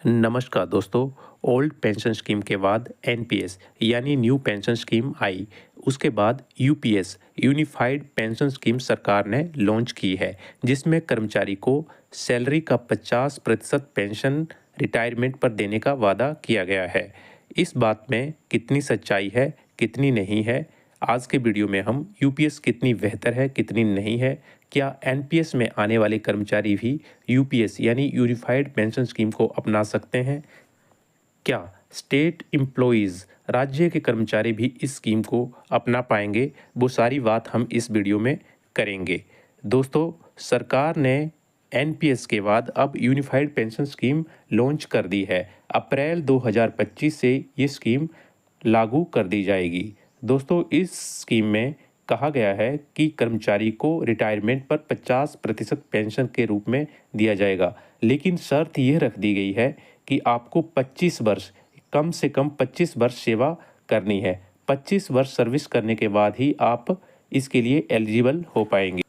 नमस्कार दोस्तों। Old pension scheme के बाद एनपीएस यानी न्यू पेंशन स्कीम आई। उसके बाद यूपीएस यूनिफाइड पेंशन स्कीम सरकार ने लॉन्च की है, जिसमें कर्मचारी को सैलरी का 50% पेंशन रिटायरमेंट पर देने का वादा किया गया है। इस बात में कितनी सच्चाई है, कितनी नहीं है, आज के वीडियो में हम यूपीएस कितनी बेहतर है, कितनी नहीं है, क्या एनपीएस में आने वाले कर्मचारी भी यूपीएस यानी यूनिफाइड पेंशन स्कीम को अपना सकते हैं, क्या स्टेट एम्प्लॉइज़ राज्य के कर्मचारी भी इस स्कीम को अपना पाएंगे, वो सारी बात हम इस वीडियो में करेंगे। दोस्तों, सरकार ने एनपीएस के बाद अब यूनिफाइड पेंशन स्कीम लॉन्च कर दी है। अप्रैल 2025 से ये स्कीम लागू कर दी जाएगी। दोस्तों, इस स्कीम में कहा गया है कि कर्मचारी को रिटायरमेंट पर 50% पेंशन के रूप में दिया जाएगा, लेकिन शर्त यह रख दी गई है कि आपको 25 वर्ष, कम से कम 25 वर्ष सेवा करनी है। 25 वर्ष सर्विस करने के बाद ही आप इसके लिए एलिजिबल हो पाएंगे।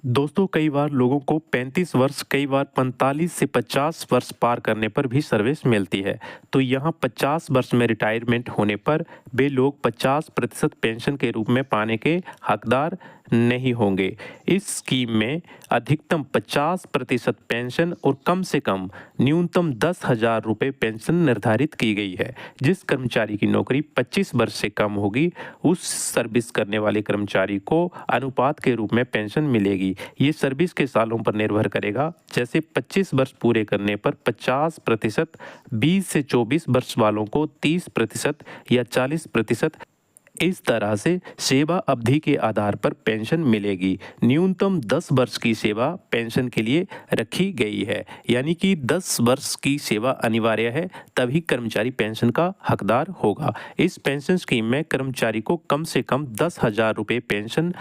दोस्तों, कई बार लोगों को 35 वर्ष, कई बार 45 से 50 वर्ष पार करने पर भी सर्विस मिलती है। तो यहाँ 50 वर्ष में रिटायरमेंट होने पर वे लोग 50% पेंशन के रूप में पाने के हकदार नहीं होंगे। इस स्कीम में अधिकतम 50% पेंशन और कम से कम न्यूनतम 10,000 रुपये पेंशन निर्धारित की गई है। जिस कर्मचारी की नौकरी 25 वर्ष से कम होगी, उस सर्विस करने वाले कर्मचारी को अनुपात के रूप में पेंशन मिलेगी। ये सर्विस के सालों पर निर्भर करेगा। जैसे 25 वर्ष पूरे करने पर 50%, 20 से 24 वर्ष वालों को 30% या 40%, इस तरह से सेवा अवधि के आधार पर पेंशन मिलेगी। न्यूनतम 10 वर्ष की सेवा पेंशन के लिए रखी गई है, यानी कि 10 वर्ष की सेवा अनिवार्य है, तभी कर्मचारी पेंशन का हकदार होगा। इस पेंशन स्कीम में कर्मचारी को कम से कम 10,000 रुपये पेंशन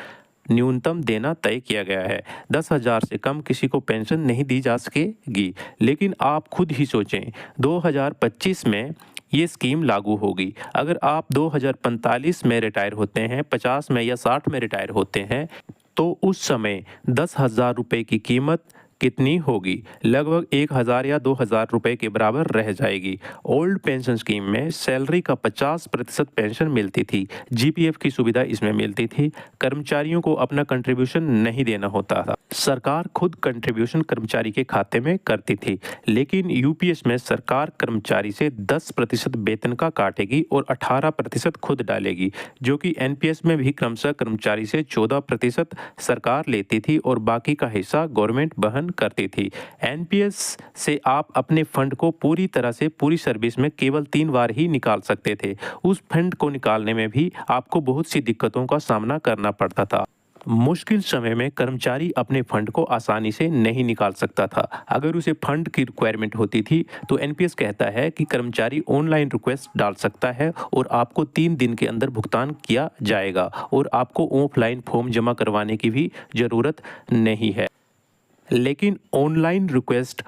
न्यूनतम देना तय किया गया है। 10,000 से कम किसी को पेंशन नहीं दी जा सकेगी। लेकिन आप खुद ही सोचें, 2025 में ये स्कीम लागू होगी। अगर आप 2045 में रिटायर होते हैं, 50 में या 60 में रिटायर होते हैं, तो उस समय 10,000 रुपये की कीमत कितनी होगी? लगभग 1,000 या 2,000 रुपये के बराबर रह जाएगी। ओल्ड पेंशन स्कीम में सैलरी का 50% पेंशन मिलती थी। जीपीएफ की सुविधा इसमें मिलती थी। कर्मचारियों को अपना कंट्रीब्यूशन नहीं देना होता था। सरकार खुद कंट्रीब्यूशन कर्मचारी के खाते में करती थी। लेकिन यूपीएस में सरकार कर्मचारी से 10% वेतन का काटेगी और 18% खुद डालेगी, जो कि एनपीएस में भी क्रमशः कर्मचारी से 14% सरकार लेती थी और बाकी का हिस्सा गवर्नमेंट वहन करती थी। एनपीएस से आप अपने फंड को पूरी तरह से पूरी सर्विस में केवल 3 बार ही निकाल सकते थे। उस फंड को निकालने में भी आपको बहुत सी दिक्कतों का सामना करना पड़ता था। मुश्किल समय में कर्मचारी अपने फंड को आसानी से नहीं निकाल सकता था। अगर उसे फंड की रिक्वायरमेंट होती थी तो एनपीएस कहता है कि कर्मचारी ऑनलाइन रिक्वेस्ट डाल सकता है और आपको 3 दिन के अंदर भुगतान किया जाएगा और आपको ऑफलाइन फॉर्म जमा करवाने की भी ज़रूरत नहीं है। लेकिन ऑनलाइन रिक्वेस्ट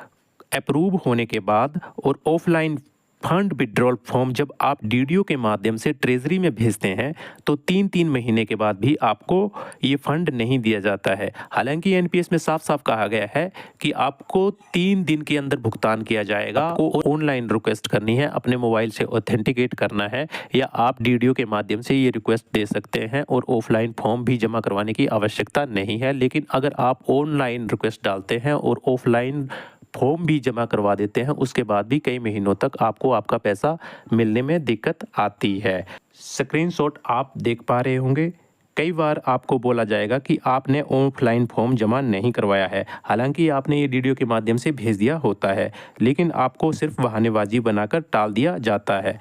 अप्रूव होने के बाद और ऑफलाइन फंड विड्रॉल फॉर्म जब आप डीडीओ के माध्यम से ट्रेजरी में भेजते हैं, तो 3-3 महीने के बाद भी आपको ये फंड नहीं दिया जाता है। हालांकि एनपीएस में साफ साफ कहा गया है कि आपको 3 दिन के अंदर भुगतान किया जाएगा। आपको ऑनलाइन रिक्वेस्ट करनी है, अपने मोबाइल से ऑथेंटिकेट करना है, या आप डीडीओ के माध्यम से ये रिक्वेस्ट दे सकते हैं और ऑफलाइन फॉर्म भी जमा करवाने की आवश्यकता नहीं है। लेकिन अगर आप ऑनलाइन रिक्वेस्ट डालते हैं और ऑफलाइन फॉर्म भी जमा करवा देते हैं, उसके बाद भी कई महीनों तक आपको आपका पैसा मिलने में दिक्कत आती है। स्क्रीनशॉट आप देख पा रहे होंगे। कई बार आपको बोला जाएगा कि आपने ऑफलाइन फॉर्म जमा नहीं करवाया है, हालांकि आपने ये डीडीओ के माध्यम से भेज दिया होता है, लेकिन आपको सिर्फ बहानेबाजी बनाकर टाल दिया जाता है।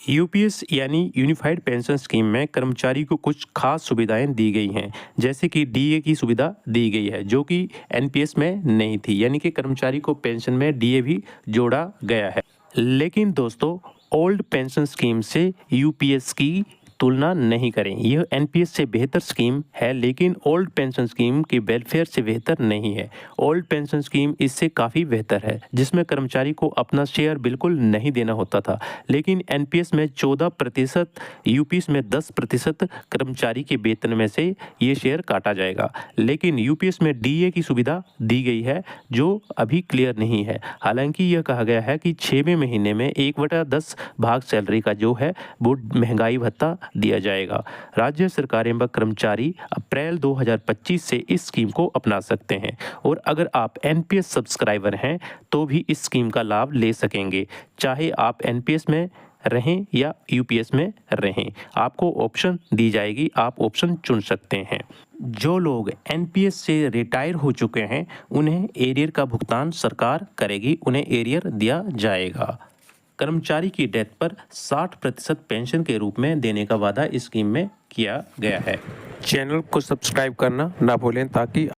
यूपीएस यानी यूनिफाइड पेंशन स्कीम में कर्मचारी को कुछ खास सुविधाएं दी गई हैं, जैसे कि डीए की सुविधा दी गई है, जो कि एनपीएस में नहीं थी, यानी कि कर्मचारी को पेंशन में डीए भी जोड़ा गया है। लेकिन दोस्तों, ओल्ड पेंशन स्कीम से यूपीएस की तुलना नहीं करें। यह एनपीएस से बेहतर स्कीम है, लेकिन ओल्ड पेंशन स्कीम के वेलफेयर से बेहतर नहीं है। ओल्ड पेंशन स्कीम इससे काफ़ी बेहतर है, जिसमें कर्मचारी को अपना शेयर बिल्कुल नहीं देना होता था, लेकिन एनपीएस में 14%, यूपीएस में 10% कर्मचारी के वेतन में से ये शेयर काटा जाएगा। लेकिन यूपीएस में डीए की सुविधा दी गई है, जो अभी क्लियर नहीं है। हालांकि यह कहा गया है कि 6वें महीने में 1/10 भाग सैलरी का जो है वो महंगाई भत्ता दिया जाएगा। राज्य सरकारें व कर्मचारी अप्रैल 2025 से इस स्कीम को अपना सकते हैं, और अगर आप एनपीएस सब्सक्राइबर हैं तो भी इस स्कीम का लाभ ले सकेंगे, चाहे आप एनपीएस में रहें या यूपीएस में रहें। आपको ऑप्शन दी जाएगी, आप ऑप्शन चुन सकते हैं। जो लोग एनपीएस से रिटायर हो चुके हैं उन्हें एरियर का भुगतान सरकार करेगी, उन्हें एरियर दिया जाएगा। कर्मचारी की डेथ पर 60% पेंशन के रूप में देने का वादा इस स्कीम में किया गया है। चैनल को सब्सक्राइब करना ना भूलें ताकि